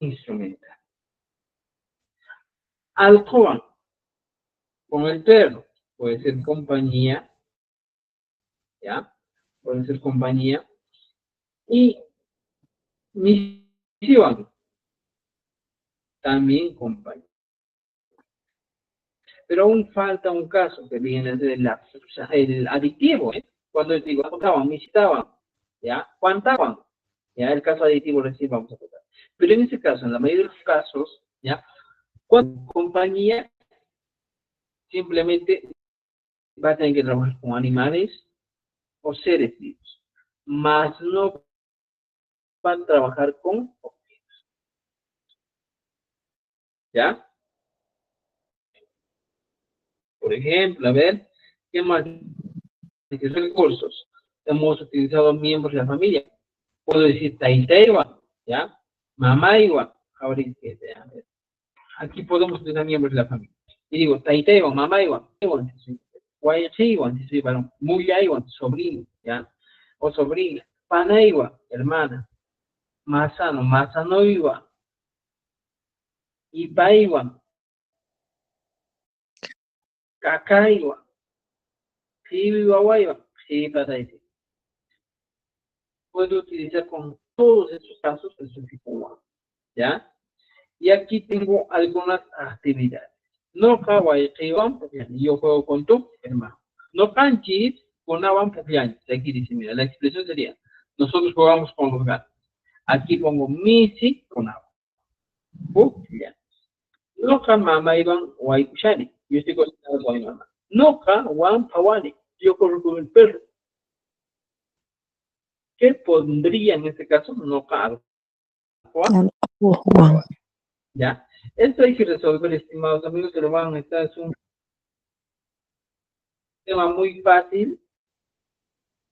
Instrumental. Alcoba, con el perro, puede ser compañía. ¿Ya? Puede ser compañía. Y misión, también compañía. Pero aún falta un caso que viene de el aditivo, ¿eh? Cuando digo, contaban, visitaban, ¿ya? Cuantaban, ¿ya? El caso aditivo recién vamos a tratar. Pero en ese caso, en la mayoría de los casos, ¿ya? Cuando compañía simplemente va a tener que trabajar con animales o seres vivos, más no van a trabajar con objetos, ¿ya? Por ejemplo, a ver, ¿qué más? ¿Qué recursos? Hemos utilizado miembros de la familia. Puedo decir Taitaiwa, ¿ya? Mamaiwa, ahorita, aquí podemos utilizar miembros de la familia. Y digo, Taitaiwa, Mamaiwa, Guayachiwa, si soy varón, Muyaiwa, sobrino, ¿ya? O sobrina, Panaiwa, hermana, Masano, Masanoiwa, Ipaiwa, Kakaiwa, Sibiwawaiwa, Sibataiti. Puedo utilizar con todos estos casos el sufijo wa, ¿ya? Y aquí tengo algunas actividades. No kawaikiwan, porque yo juego con tu hermano. No canchis, con awan pupian. Aquí dice, mira, la expresión sería, nosotros jugamos con los gatos. Aquí pongo misi con agua. Pupian. No kan mama iban waikushani. Yo estoy cocinando con mi mamá. No kan wan pawani. Yo corro con el perro. ¿Qué pondría en este caso? No kan Juan. ¿Ya? Esto hay que resolver, estimados amigos, que lo van a estar, es un tema muy fácil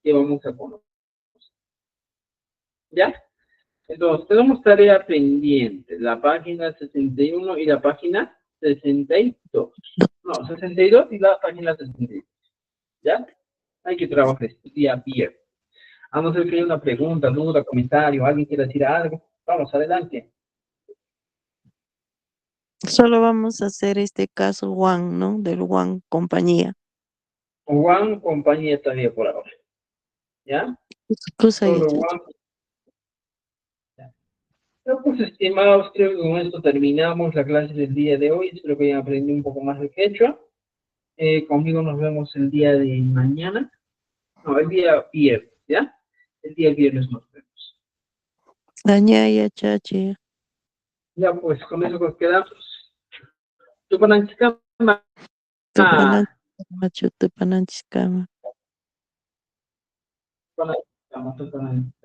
que vamos a conocer. ¿Ya? Entonces, tenemos tarea pendiente, la página 61 y la página 62. No, 62 y la página 62. ¿Ya? Hay que trabajar este día viernes. A no ser que haya una pregunta, duda, comentario, alguien quiera decir algo. Vamos, adelante. Solo vamos a hacer este caso Juan, ¿no? Del Juan compañía. Juan, compañía todavía por ahora. ¿Ya? Cosa ya, Solo chacho. Juan. Bueno, pues, estimados, creo que con esto terminamos la clase del día de hoy. Espero que hayan aprendido un poco más de quechua. Conmigo nos vemos el día de mañana. No, el día viernes, ¿ya? El día viernes nos vemos. Dañaya, chachi. Ya, pues, con eso nos quedamos. Tupananchikama. Tupananchikama, chutupananchikama. Tupananchikama, tupananchikama.